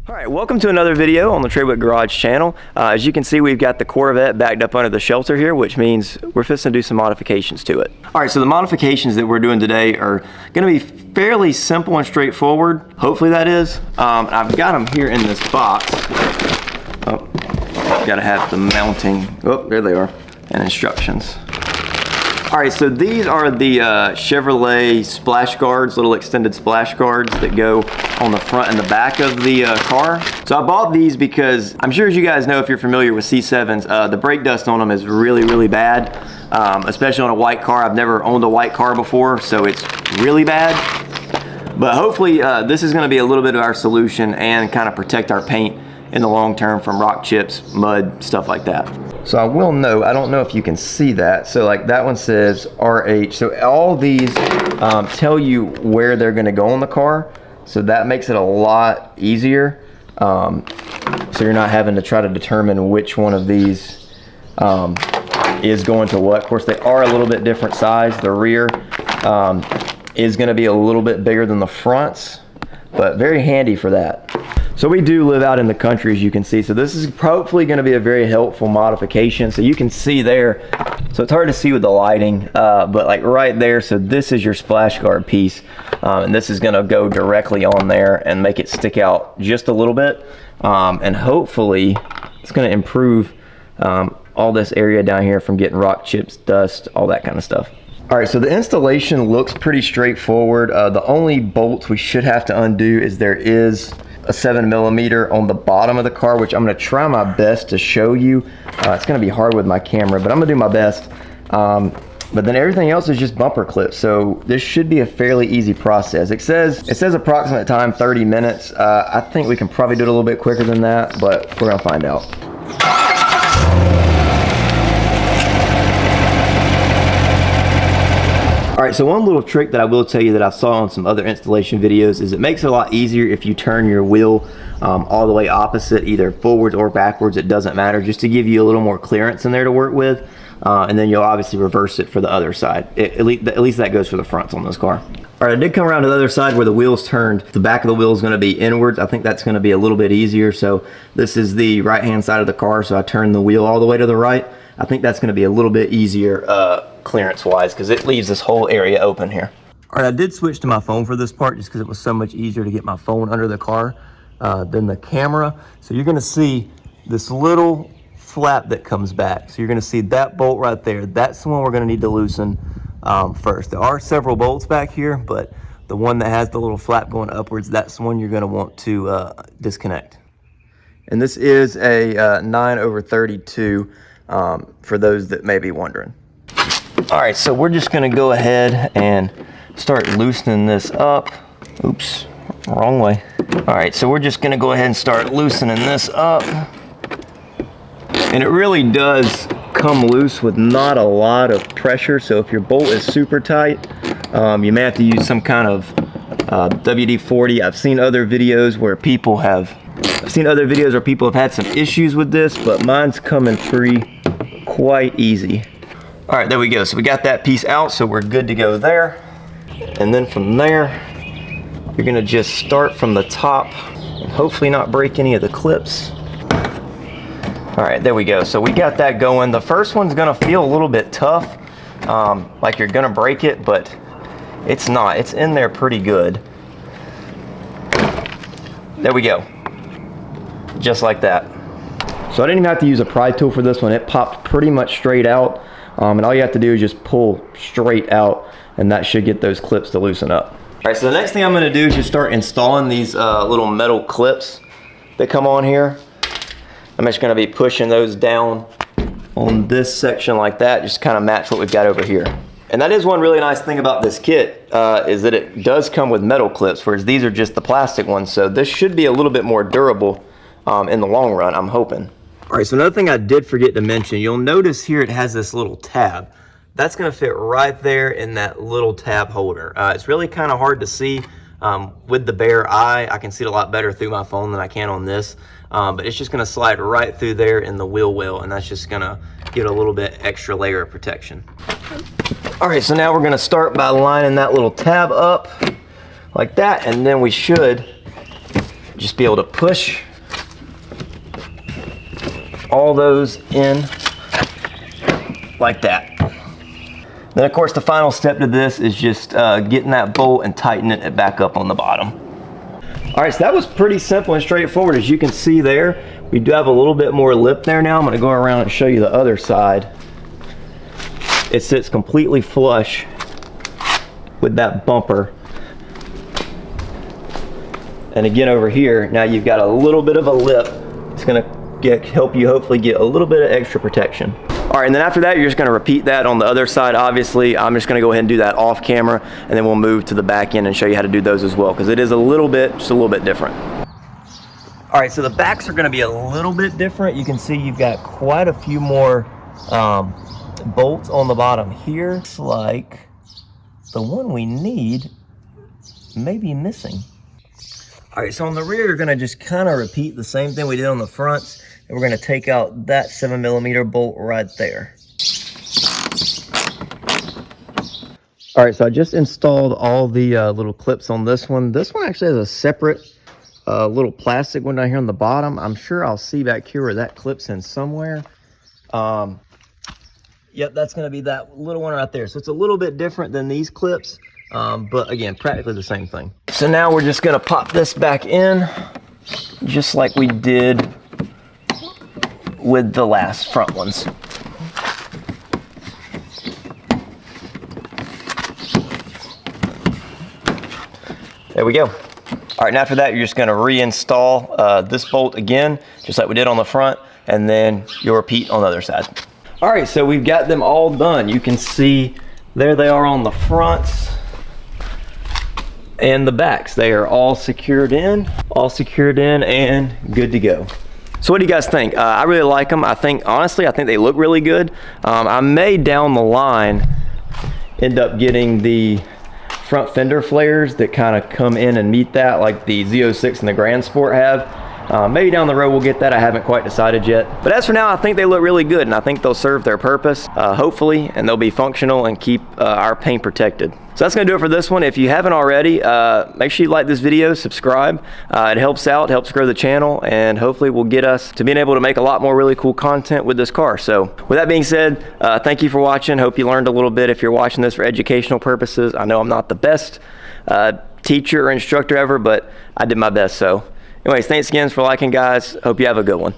Alright, welcome to another video on the Trawick Garage Channel. As you can see, we've got the Corvette backed up under the shelter here, which means we're fixing to do some modifications to it. Alright, so the modifications that we're doing today are going to be fairly simple and straightforward. Hopefully that is. I've got them here in this box. Oh, gotta have the mounting. Oh, there they are. And instructions. Alright, so these are the Chevrolet splash guards, little extended splash guards that go on the front and the back of the car. So I bought these because I'm sure as you guys know, if you're familiar with C7s, the brake dust on them is really, really bad, especially on a white car. I've never owned a white car before, so it's really bad. But hopefully this is going to be a little bit of our solution and kind of protect our paint in the long term from rock chips, mud, stuff like that. So I will note, I don't know if you can see that. So like that one says RH. So all these tell you where they're going to go on the car. So that makes it a lot easier. So you're not having to try to determine which one of these is going to what. Of course, they are a little bit different size. The rear is going to be a little bit bigger than the fronts, but very handy for that. So we do live out in the country, as you can see. So this is hopefully going to be a very helpful modification. So you can see there. So it's hard to see with the lighting, but like right there. So this is your splash guard piece. And this is going to go directly on there and make it stick out just a little bit. And hopefully it's going to improve all this area down here from getting rock chips, dust, all that kind of stuff. All right, so the installation looks pretty straightforward. The only bolts we should have to undo is there is a 7mm on the bottom of the car, which I'm going to try my best to show you. It's going to be hard with my camera, but I'm going to do my best. But then everything else is just bumper clips, so this should be a fairly easy process. It says approximate time 30 minutes. I think we can probably do it a little bit quicker than that, but we're going to find out. Alright, so one little trick that I will tell you that I saw on some other installation videos is it makes it a lot easier if you turn your wheel all the way opposite, either forwards or backwards, it doesn't matter, just to give you a little more clearance in there to work with. And then you'll obviously reverse it for the other side. At least that goes for the fronts on this car. Alright, I did come around to the other side where the wheel's turned. The back of the wheel is going to be inwards. I think that's going to be a little bit easier. So this is the right hand side of the car, so I turn the wheel all the way to the right. I think that's going to be a little bit easier clearance wise, because it leaves this whole area open here. Alright, I did switch to my phone for this part just because it was so much easier to get my phone under the car than the camera. So you're going to see this little flap that comes back. So you're going to see that bolt right there. That's the one we're going to need to loosen first. There are several bolts back here, but the one that has the little flap going upwards, that's the one you're going to want to disconnect. And this is a 9/32 for those that may be wondering. All right, so we're just going to go ahead and start loosening this up. Oops, wrong way. All right, so we're just going to go ahead and start loosening this up. And it really does come loose with not a lot of pressure. So if your bolt is super tight, you may have to use some kind of WD-40. I've seen other videos where people have had some issues with this, but mine's coming free quite easy. All right, there we go. So we got that piece out, so we're good to go there. And then from there, you're gonna just start from the top and hopefully not break any of the clips. All right, there we go. So we got that going. The first one's gonna feel a little bit tough, like you're gonna break it, but it's not. It's in there pretty good. There we go. Just like that. So I didn't even have to use a pry tool for this one. It popped pretty much straight out. And all you have to do is just pull straight out, and that should get those clips to loosen up. All right, so the next thing I'm gonna do is just start installing these little metal clips that come on here. I'm just gonna be pushing those down on this section like that, just kind of match what we've got over here. And that is one really nice thing about this kit, is that it does come with metal clips, whereas these are just the plastic ones. So this should be a little bit more durable in the long run, I'm hoping. All right, so another thing I did forget to mention, you'll notice here it has this little tab. That's gonna fit right there in that little tab holder. It's really kind of hard to see with the bare eye. I can see it a lot better through my phone than I can on this, but it's just gonna slide right through there in the wheel well, and that's just gonna give it a little bit extra layer of protection. All right, so now we're gonna start by lining that little tab up like that, and then we should just be able to push all those in like that. Then of course the final step to this is just getting that bolt and tightening it back up on the bottom. All right, so that was pretty simple and straightforward. As you can see there, we do have a little bit more lip there now. I'm gonna go around and show you the other side. It sits completely flush with that bumper. And again over here, now you've got a little bit of a lip. It's gonna help you hopefully get a little bit of extra protection. All right, and then after that, you're just gonna repeat that on the other side. Obviously, I'm just gonna go ahead and do that off camera, and then we'll move to the back end and show you how to do those as well, because it is just a little bit different. All right, so the backs are gonna be a little bit different. You can see you've got quite a few more bolts on the bottom here. Looks like the one we need may be missing. All right, so on the rear, you're gonna just kind of repeat the same thing we did on the fronts, and we're gonna take out that 7mm bolt right there. All right, so I just installed all the little clips on this one. This one actually has a separate little plastic one down here on the bottom. I'm sure I'll see back here where that clips in somewhere. Yep, that's gonna be that little one right there. So it's a little bit different than these clips, but again, practically the same thing. So now we're just gonna pop this back in, just like we did with the last front ones. There we go. All right, and after that, you're just gonna reinstall this bolt again, just like we did on the front, and then you'll repeat on the other side. All right, so we've got them all done. You can see there they are on the fronts and the backs. They are all secured in and good to go. So what do you guys think? I really like them. Honestly, I think they look really good. I may down the line end up getting the front fender flares that kind of come in and meet that, like the Z06 and the Grand Sport have. Maybe down the road we'll get that. I haven't quite decided yet. But as for now, I think they look really good, and I think they'll serve their purpose, hopefully, and they'll be functional and keep our paint protected. So that's gonna do it for this one. If you haven't already, make sure you like this video, subscribe. It helps out, helps grow the channel, and hopefully will get us to being able to make a lot more really cool content with this car. So with that being said, thank you for watching. Hope you learned a little bit if you're watching this for educational purposes. I know I'm not the best teacher or instructor ever, but I did my best. So anyways, thanks again for liking, guys. Hope you have a good one.